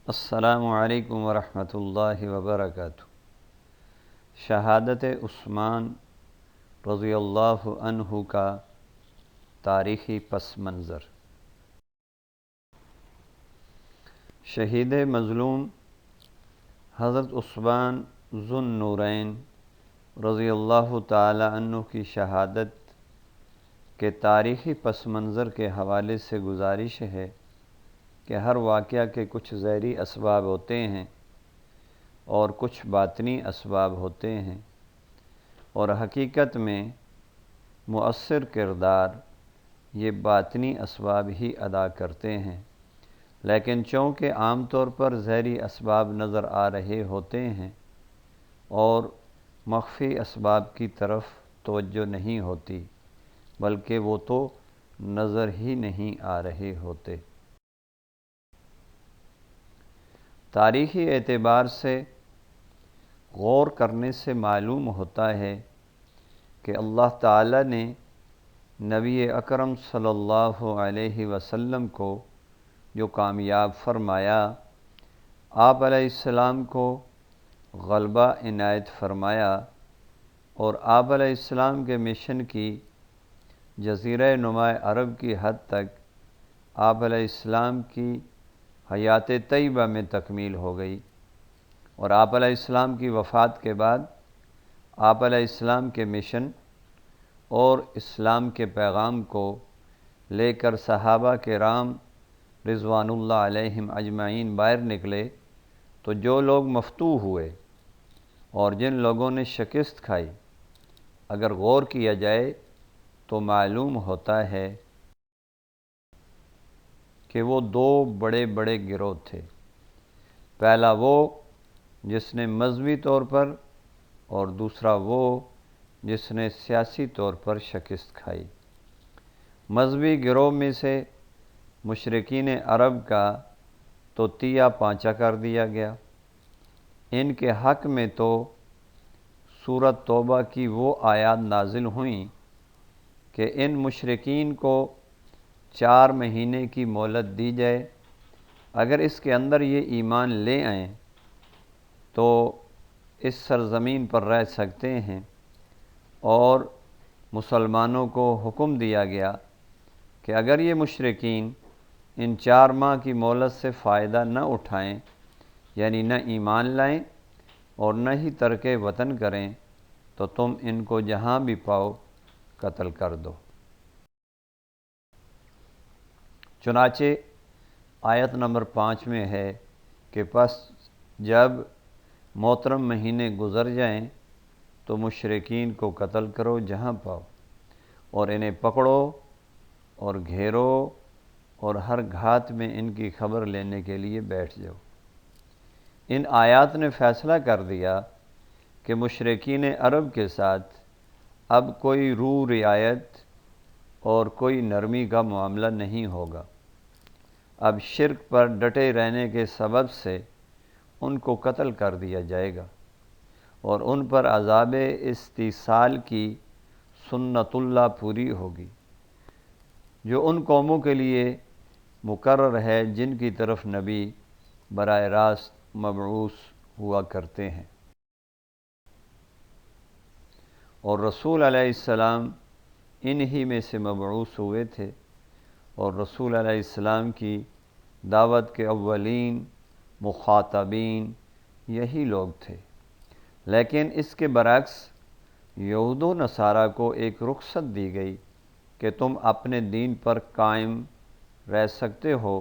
السلام علیکم ورحمۃ اللہ وبرکاتہ۔ شہادت عثمان رضی اللہ عنہ کا تاریخی پس منظر۔ شہید مظلوم حضرت عثمان ذو النورین رضی اللہ تعالی عنہ کی شہادت کے تاریخی پس منظر کے حوالے سے گزارش ہے کہ ہر واقعہ کے کچھ ظاہری اسباب ہوتے ہیں اور کچھ باطنی اسباب ہوتے ہیں، اور حقیقت میں مؤثر کردار یہ باطنی اسباب ہی ادا کرتے ہیں، لیکن چونکہ عام طور پر ظاہری اسباب نظر آ رہے ہوتے ہیں اور مخفی اسباب کی طرف توجہ نہیں ہوتی، بلکہ وہ تو نظر ہی نہیں آ رہے ہوتے۔ تاریخی اعتبار سے غور کرنے سے معلوم ہوتا ہے کہ اللہ تعالی نے نبی اکرم صلی اللہ علیہ وسلم کو جو کامیاب فرمایا، آپ علیہ السلام کو غلبہ عنایت فرمایا، اور آپ علیہ السلام کے مشن کی جزیرہ نما عرب کی حد تک آپ علیہ السلام کی حیات طیبہ میں تکمیل ہو گئی، اور آپ علیہ السلام کی وفات کے بعد آپ علیہ السلام کے مشن اور اسلام کے پیغام کو لے کر صحابہ کرام رضوان اللہ علیہم اجمعین باہر نکلے، تو جو لوگ مفتوح ہوئے اور جن لوگوں نے شکست کھائی، اگر غور کیا جائے تو معلوم ہوتا ہے کہ وہ دو بڑے بڑے گروہ تھے۔ پہلا وہ جس نے مذہبی طور پر، اور دوسرا وہ جس نے سیاسی طور پر شکست کھائی۔ مذہبی گروہ میں سے مشرکین عرب کا تو تیا پانچا کر دیا گیا۔ ان کے حق میں تو سورۃ توبہ کی وہ آیات نازل ہوئیں کہ ان مشرکین کو 4 مہینے کی مہلت دی جائے، اگر اس کے اندر یہ ایمان لے آئیں تو اس سرزمین پر رہ سکتے ہیں، اور مسلمانوں کو حکم دیا گیا کہ اگر یہ مشرکین ان 4 ماہ کی مہلت سے فائدہ نہ اٹھائیں، یعنی نہ ایمان لائیں اور نہ ہی ترک وطن کریں، تو تم ان کو جہاں بھی پاؤ قتل کر دو۔ چنانچہ آیت نمبر 5 میں ہے کہ پس جب محترم مہینے گزر جائیں تو مشرکین کو قتل کرو جہاں پاؤ، اور انہیں پکڑو اور گھیرو، اور ہر گھات میں ان کی خبر لینے کے لیے بیٹھ جاؤ۔ ان آیات نے فیصلہ کر دیا کہ مشرکین عرب کے ساتھ اب کوئی رو رعایت اور کوئی نرمی کا معاملہ نہیں ہوگا۔ اب شرک پر ڈٹے رہنے کے سبب سے ان کو قتل کر دیا جائے گا، اور ان پر عذاب استیصال کی سنت اللہ پوری ہوگی، جو ان قوموں کے لیے مقرر ہے جن کی طرف نبی براہ راست مبعوث ہوا کرتے ہیں، اور رسول علیہ السلام انہی میں سے مبعوث ہوئے تھے، اور رسول علیہ السلام کی دعوت کے اولین مخاطبین یہی لوگ تھے۔ لیکن اس کے برعکس یہود و نصارہ کو ایک رخصت دی گئی کہ تم اپنے دین پر قائم رہ سکتے ہو،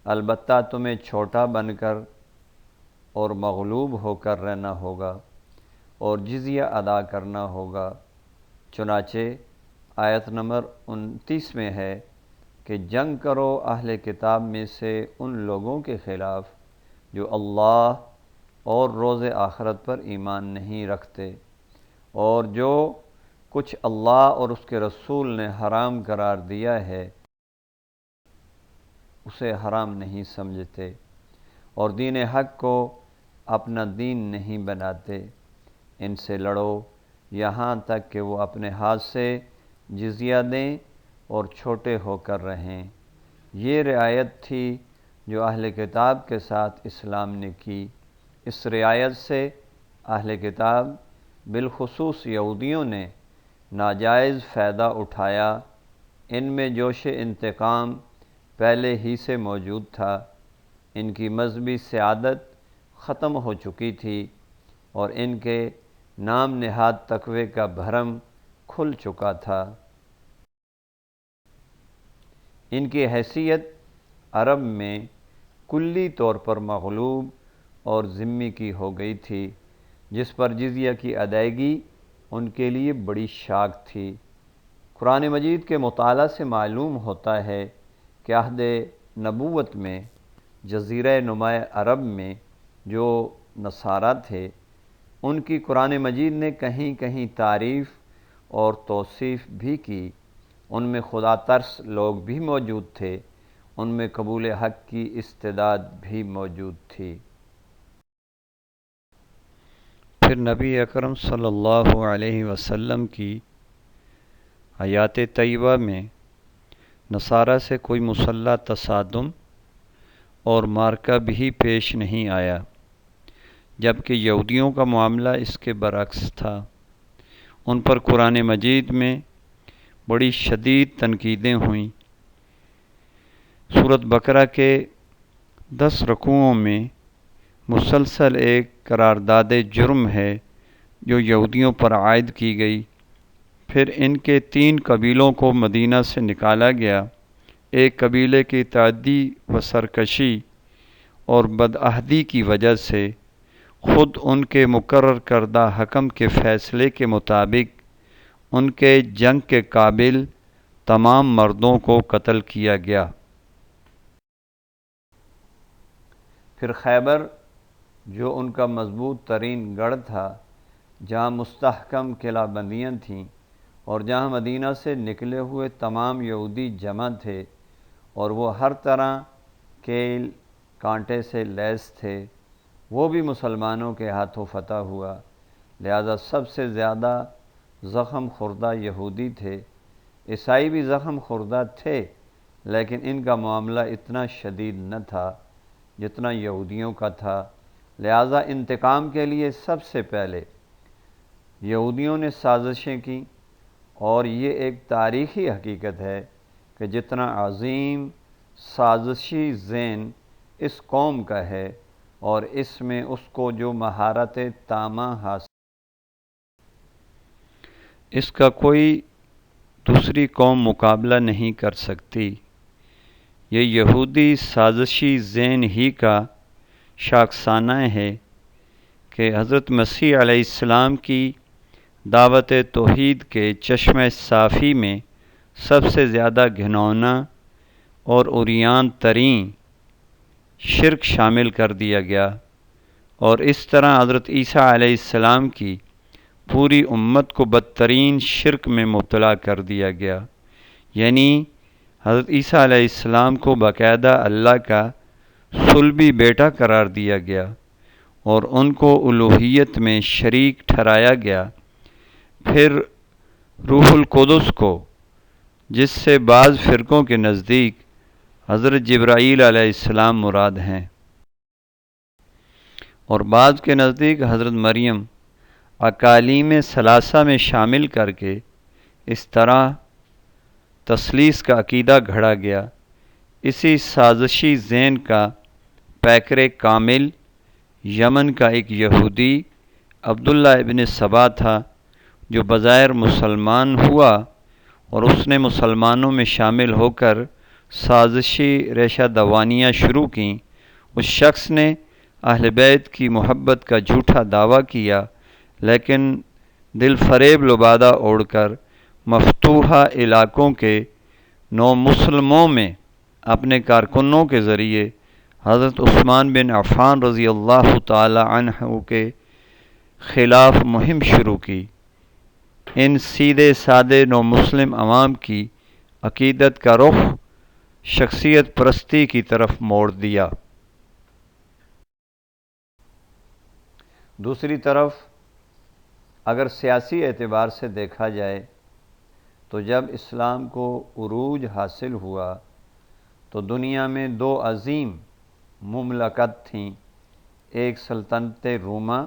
البتہ تمہیں چھوٹا بن کر اور مغلوب ہو کر رہنا ہوگا، اور جزیہ ادا کرنا ہوگا۔ چنانچہ آیت نمبر 29 میں ہے کہ جنگ کرو اہل کتاب میں سے ان لوگوں کے خلاف جو اللہ اور روز آخرت پر ایمان نہیں رکھتے، اور جو کچھ اللہ اور اس کے رسول نے حرام قرار دیا ہے اسے حرام نہیں سمجھتے، اور دین حق کو اپنا دین نہیں بناتے۔ ان سے لڑو یہاں تک کہ وہ اپنے ہاتھ سے جزیہ دیں اور چھوٹے ہو کر رہیں۔ یہ رعایت تھی جو اہل کتاب کے ساتھ اسلام نے کی۔ اس رعایت سے اہل کتاب بالخصوص یہودیوں نے ناجائز فائدہ اٹھایا۔ ان میں جوش انتقام پہلے ہی سے موجود تھا، ان کی مذہبی سعادت ختم ہو چکی تھی اور ان کے نام نہاد تقوی کا بھرم کھل چکا تھا۔ ان کی حیثیت عرب میں کلی طور پر مغلوب اور ذمی کی ہو گئی تھی، جس پر جزیہ کی ادائیگی ان کے لیے بڑی شاک تھی۔ قرآن مجید کے مطالعہ سے معلوم ہوتا ہے کہ عہد نبوت میں جزیرہ نماء عرب میں جو نصارہ تھے، ان کی قرآن مجید نے کہیں کہیں تعریف اور توصیف بھی کی۔ ان میں خدا ترس لوگ بھی موجود تھے، ان میں قبول حق کی استعداد بھی موجود تھی۔ پھر نبی اکرم صلی اللہ علیہ وسلم کی حیات طیبہ میں نصارہ سے کوئی مسلح تصادم اور معرکہ بھی پیش نہیں آیا، جبکہ یہودیوں کا معاملہ اس کے برعکس تھا۔ ان پر قرآن مجید میں بڑی شدید تنقیدیں ہوئیں۔ سورۃ بقرہ کے 10 رکوعوں میں مسلسل ایک قرارداد جرم ہے جو یہودیوں پر عائد کی گئی۔ پھر ان کے 3 قبیلوں کو مدینہ سے نکالا گیا۔ ایک قبیلے کی تعدی و سرکشی اور بدعہدی کی وجہ سے خود ان کے مقرر کردہ حکم کے فیصلے کے مطابق ان کے جنگ کے قابل تمام مردوں کو قتل کیا گیا۔ پھر خیبر، جو ان کا مضبوط ترین گڑھ تھا، جہاں مستحکم قلعہ بندیاں تھیں اور جہاں مدینہ سے نکلے ہوئے تمام یہودی جمع تھے اور وہ ہر طرح کیل کانٹے سے لیس تھے، وہ بھی مسلمانوں کے ہاتھوں فتح ہوا۔ لہذا سب سے زیادہ زخم خوردہ یہودی تھے۔ عیسائی بھی زخم خوردہ تھے، لیکن ان کا معاملہ اتنا شدید نہ تھا جتنا یہودیوں کا تھا۔ لہذا انتقام کے لیے سب سے پہلے یہودیوں نے سازشیں کیں، اور یہ ایک تاریخی حقیقت ہے کہ جتنا عظیم سازشی ذہن اس قوم کا ہے اور اس میں اس کو جو مہارت تامہ حاصل، اس کا کوئی دوسری قوم مقابلہ نہیں کر سکتی۔ یہ یہودی سازشی ذہن ہی کا شاخسانہ ہے کہ حضرت مسیح علیہ السلام کی دعوت توحید کے چشمہ صافی میں سب سے زیادہ گھناؤنا اور عریان ترین شرک شامل کر دیا گیا، اور اس طرح حضرت عیسیٰ علیہ السلام کی پوری امت کو بدترین شرک میں مبتلا کر دیا گیا۔ یعنی حضرت عیسیٰ علیہ السلام کو باقاعدہ اللہ کا صلبی بیٹا قرار دیا گیا اور ان کو الوہیت میں شریک ٹھہرایا گیا۔ پھر روح القدس کو، جس سے بعض فرقوں کے نزدیک حضرت جبرائیل علیہ السلام مراد ہیں اور بعض کے نزدیک حضرت مریم، اکالیم ثلاثہ میں شامل کر کے اس طرح تثلیث کا عقیدہ گھڑا گیا۔ اسی سازشی ذہن کا پیکر کامل یمن کا ایک یہودی عبداللہ ابن سبا تھا، جو بظاہر مسلمان ہوا اور اس نے مسلمانوں میں شامل ہو کر سازشی ریشہ دوانیاں شروع کیں۔ اس شخص نے اہل بیت کی محبت کا جھوٹا دعویٰ کیا، لیکن دل فریب لبادہ اوڑھ کر مفتوحہ علاقوں کے نو مسلموں میں اپنے کارکنوں کے ذریعے حضرت عثمان بن عفان رضی اللہ تعالی عنہ کے خلاف مہم شروع کی۔ ان سیدھے سادے نو مسلم عوام کی عقیدت کا رخ شخصیت پرستی کی طرف موڑ دیا۔ دوسری طرف اگر سیاسی اعتبار سے دیکھا جائے تو جب اسلام کو عروج حاصل ہوا تو دنیا میں 2 عظیم مملکت تھیں، ایک سلطنت روما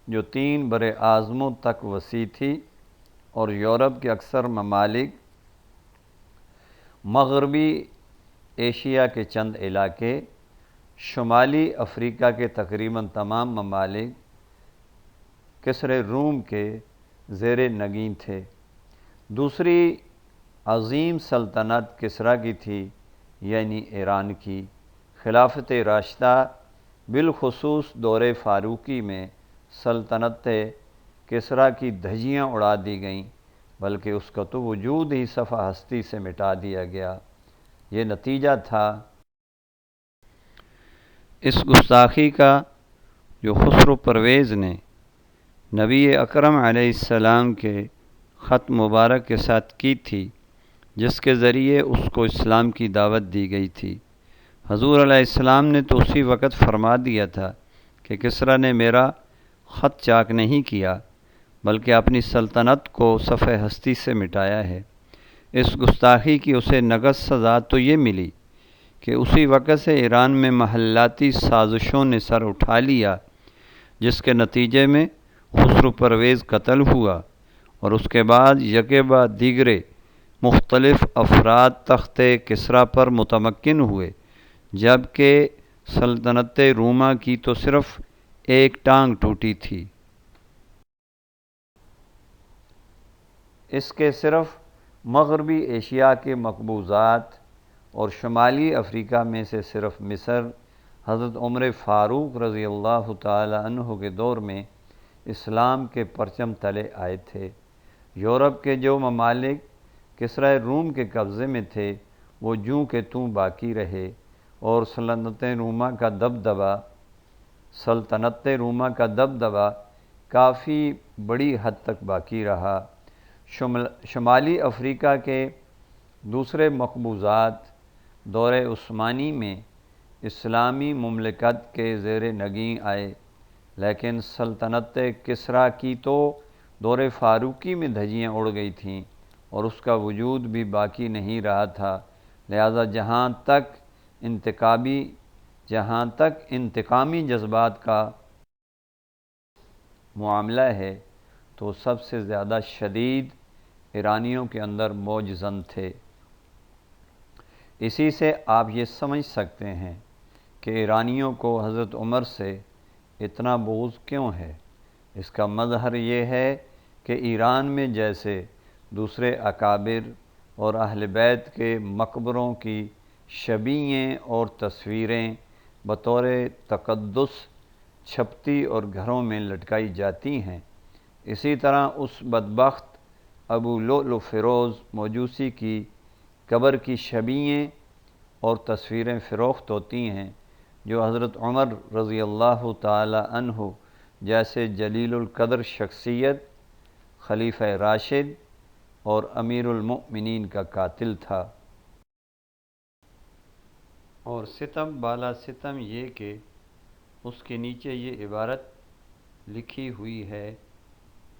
جو 3 برے اعظموں تک وسیع تھی، اور یورپ کے اکثر ممالک، مغربی ایشیا کے چند علاقے، شمالی افریقہ کے تقریباً تمام ممالک کسرے روم کے زیر نگین تھے۔ دوسری عظیم سلطنت کسریٰ کی تھی، یعنی ایران کی۔ خلافت راشدہ بالخصوص دور فاروقی میں سلطنت کسریٰ کی دھجیاں اڑا دی گئیں، بلکہ اس کا تو وجود ہی صفحہ ہستی سے مٹا دیا گیا۔ یہ نتیجہ تھا اس گستاخی کا جو خسرو پرویز نے نبی اکرم علیہ السلام کے خط مبارک کے ساتھ کی تھی، جس کے ذریعے اس کو اسلام کی دعوت دی گئی تھی۔ حضور علیہ السلام نے تو اسی وقت فرما دیا تھا کہ کسریٰ نے میرا خط چاک نہیں کیا، بلکہ اپنی سلطنت کو صفحہ ہستی سے مٹایا ہے۔ اس گستاخی کی اسے نغص سزا تو یہ ملی کہ اسی وقت سے ایران میں محلاتی سازشوں نے سر اٹھا لیا، جس کے نتیجے میں خسرو پرویز قتل ہوا، اور اس کے بعد یکے بعد دیگرے مختلف افراد تخت کسریٰ پر متمکن ہوئے، جبکہ سلطنت روما کی تو صرف ایک ٹانگ ٹوٹی تھی۔ اس کے صرف مغربی ایشیا کے مقبوضات اور شمالی افریقہ میں سے صرف مصر حضرت عمر فاروق رضی اللہ تعالی عنہ کے دور میں اسلام کے پرچم تلے آئے تھے۔ یورپ کے جو ممالک کسریٰ روم کے قبضے میں تھے، وہ جوں کہ توں باقی رہے، اور سلطنت روما کا دبدبا کافی بڑی حد تک باقی رہا۔ شمالی افریقہ کے دوسرے مقبوضات دور عثمانی میں اسلامی مملکت کے زیر نگیں آئے، لیکن سلطنت کسریٰ کی تو دور فاروقی میں دھجیاں اڑ گئی تھیں، اور اس کا وجود بھی باقی نہیں رہا تھا۔ لہذا جہاں تک انتقامی جذبات کا معاملہ ہے، تو سب سے زیادہ شدید ایرانیوں کے اندر موجزن تھے۔ اسی سے آپ یہ سمجھ سکتے ہیں کہ ایرانیوں کو حضرت عمر سے اتنا بغض کیوں ہے۔ اس کا مظہر یہ ہے کہ ایران میں جیسے دوسرے اکابر اور اہل بیت کے مقبروں کی شبیہیں اور تصویریں بطور تقدس چھپتی اور گھروں میں لٹکائی جاتی ہیں، اسی طرح اس بدبخت ابو لؤلؤ فیروز موجوسی کی قبر کی شبیہیں اور تصویریں فروخت ہوتی ہیں، جو حضرت عمر رضی اللہ تعالی عنہ جیسے جلیل القدر شخصیت، خلیفہ راشد اور امیر المؤمنین کا قاتل تھا۔ اور ستم بالا ستم یہ کہ اس کے نیچے یہ عبارت لکھی ہوئی ہے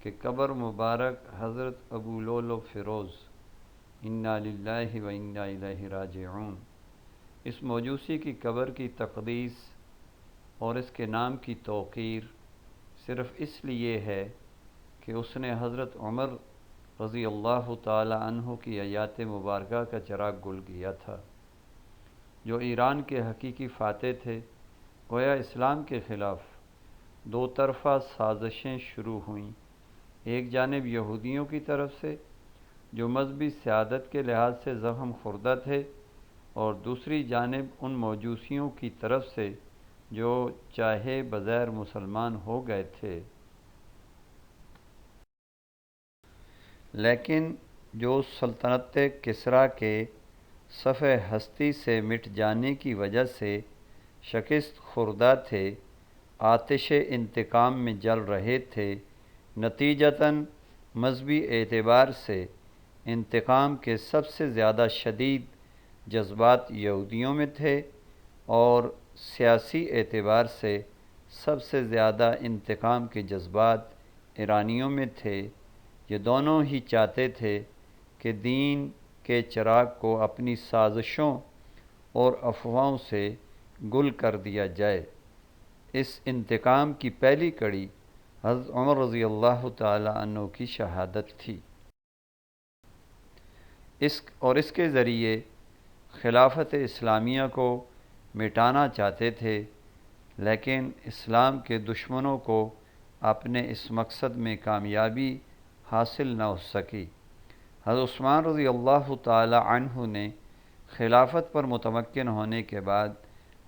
کہ قبر مبارک حضرت ابو لؤلؤ فیروز، انا للہ و انا الیہ راجعون۔ اس موجوسی کی قبر کی تقدیس اور اس کے نام کی توقیر صرف اس لیے ہے کہ اس نے حضرت عمر رضی اللہ تعالی عنہ کی حیات مبارکہ کا چراغ گل کیا تھا، جو ایران کے حقیقی فاتح تھے۔ گویا اسلام کے خلاف دو طرفہ سازشیں شروع ہوئیں، ایک جانب یہودیوں کی طرف سے جو مذہبی سیادت کے لحاظ سے زخم خوردہ تھے، اور دوسری جانب ان موجوسیوں کی طرف سے جو چاہے بظاہر مسلمان ہو گئے تھے، لیکن جو سلطنت کسریٰ کے صفحہ ہستی سے مٹ جانے کی وجہ سے شکست خوردہ تھے، آتش انتقام میں جل رہے تھے۔ نتیجتاً مذہبی اعتبار سے انتقام کے سب سے زیادہ شدید جذبات یہودیوں میں تھے، اور سیاسی اعتبار سے سب سے زیادہ انتقام کے جذبات ایرانیوں میں تھے۔ یہ دونوں ہی چاہتے تھے کہ دین کے چراغ کو اپنی سازشوں اور افواہوں سے گل کر دیا جائے۔ اس انتقام کی پہلی کڑی حضرت عمر رضی اللہ تعالی عنہ کی شہادت تھی، اس کے ذریعے خلافت اسلامیہ کو مٹانا چاہتے تھے، لیکن اسلام کے دشمنوں کو اپنے اس مقصد میں کامیابی حاصل نہ ہو سکی۔ حضرت عثمان رضی اللہ تعالی عنہ نے خلافت پر متمکن ہونے کے بعد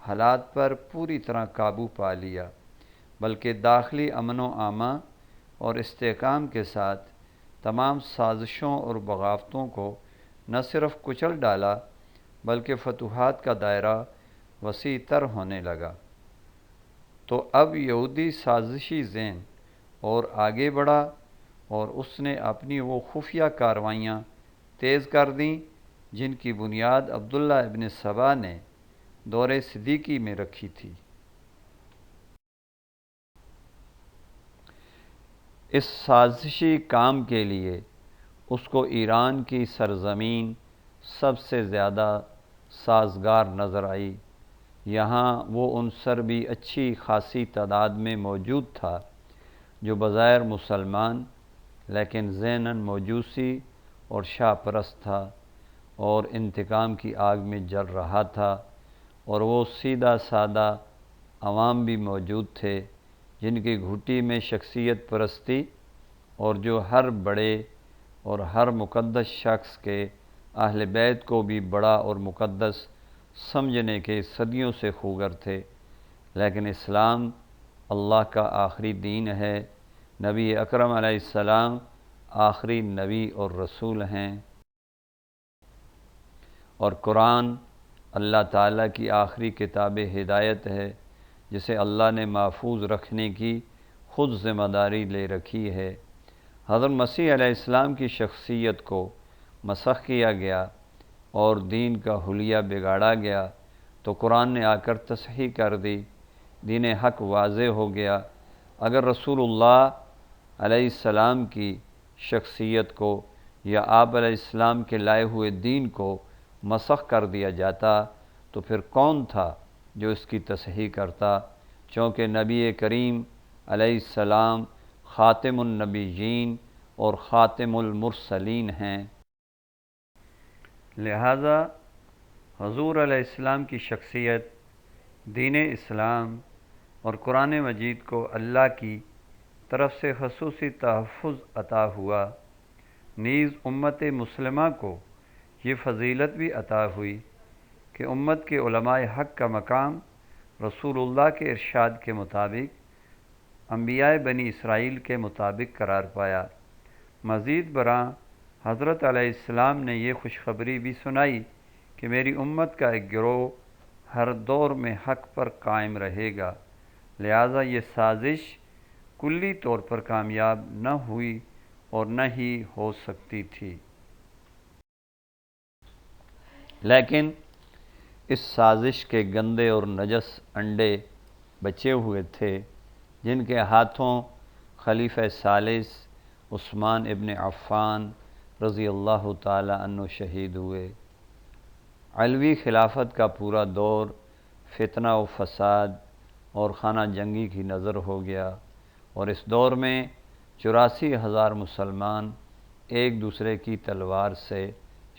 حالات پر پوری طرح قابو پا لیا، بلکہ داخلی امن و امان اور استحکام کے ساتھ تمام سازشوں اور بغاوتوں کو نہ صرف کچل ڈالا بلکہ فتوحات کا دائرہ وسیع تر ہونے لگا۔ تو اب یہودی سازشی ذہن اور آگے بڑھا اور اس نے اپنی وہ خفیہ کارروائیاں تیز کر دیں جن کی بنیاد عبداللہ ابن سبا نے دور صدیقی میں رکھی تھی۔ اس سازشی کام کے لیے اس کو ایران کی سرزمین سب سے زیادہ سازگار نظر آئی۔ یہاں وہ عنصر بھی اچھی خاصی تعداد میں موجود تھا جو بظاہر مسلمان لیکن ذہناً موجوسی اور شاہ پرست تھا اور انتقام کی آگ میں جل رہا تھا، اور وہ سیدھا سادہ عوام بھی موجود تھے جن کی گھٹی میں شخصیت پرستی اور جو ہر بڑے اور ہر مقدس شخص کے اہل بیت کو بھی بڑا اور مقدس سمجھنے کے صدیوں سے خوگر تھے۔ لیکن اسلام اللہ کا آخری دین ہے، نبی اکرم علیہ السلام آخری نبی اور رسول ہیں، اور قرآن اللہ تعالیٰ کی آخری کتاب ہدایت ہے جسے اللہ نے محفوظ رکھنے کی خود ذمہ داری لے رکھی ہے۔ حضرت مسیح علیہ السلام کی شخصیت کو مسخ کیا گیا اور دین کا حلیہ بگاڑا گیا تو قرآن نے آ کر تصحیح کر دی، دین حق واضح ہو گیا۔ اگر رسول اللہ علیہ السلام کی شخصیت کو یا آپ علیہ السلام کے لائے ہوئے دین کو مسخ کر دیا جاتا تو پھر کون تھا جو اس کی تصحیح کرتا؟ چونکہ نبی کریم علیہ السلام خاتم النبیین اور خاتم المرسلین ہیں، لہذا حضور علیہ السلام کی شخصیت، دین اسلام اور قرآن مجید کو اللہ کی طرف سے خصوصی تحفظ عطا ہوا۔ نیز امت مسلمہ کو یہ فضیلت بھی عطا ہوئی کہ امت کے علماء حق کا مقام رسول اللہ کے ارشاد کے مطابق انبیاء بنی اسرائیل کے مطابق قرار پایا۔ مزید برآں حضرت علیہ السلام نے یہ خوشخبری بھی سنائی کہ میری امت کا ایک گروہ ہر دور میں حق پر قائم رہے گا، لہذا یہ سازش کلی طور پر کامیاب نہ ہوئی اور نہ ہی ہو سکتی تھی۔ لیکن اس سازش کے گندے اور نجس انڈے بچے ہوئے تھے جن کے ہاتھوں خلیفہ ثالث عثمان ابن عفان رضی اللہ تعالی عنہ شہید ہوئے۔ علوی خلافت کا پورا دور فتنہ و فساد اور خانہ جنگی کی نظر ہو گیا، اور اس دور میں 84,000 مسلمان ایک دوسرے کی تلوار سے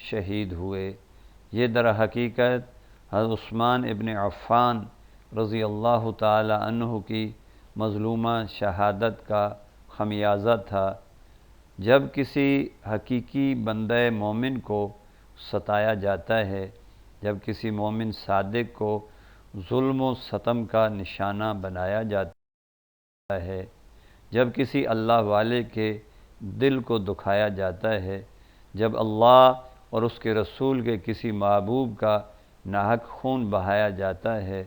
شہید ہوئے۔ یہ در حقیقت حضرت عثمان ابن عفان رضی اللہ تعالی عنہ کی مظلومہ شہادت کا خمیازہ تھا۔ جب کسی حقیقی بندہ مومن کو ستایا جاتا ہے، جب کسی مومن صادق کو ظلم و ستم کا نشانہ بنایا جاتا ہے، جب کسی اللہ والے کے دل کو دکھایا جاتا ہے، جب اللہ اور اس کے رسول کے کسی محبوب کا ناحق خون بہایا جاتا ہے،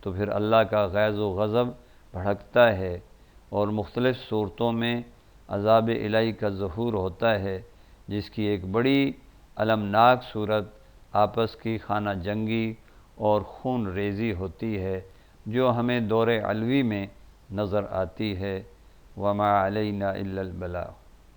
تو پھر اللہ کا غیظ و غضب بھڑکتا ہے اور مختلف صورتوں میں عذاب الہی کا ظہور ہوتا ہے، جس کی ایک بڑی المناک صورت آپس کی خانہ جنگی اور خون ریزی ہوتی ہے جو ہمیں دور علوی میں نظر آتی ہے۔ وما علینا الا البلاغ۔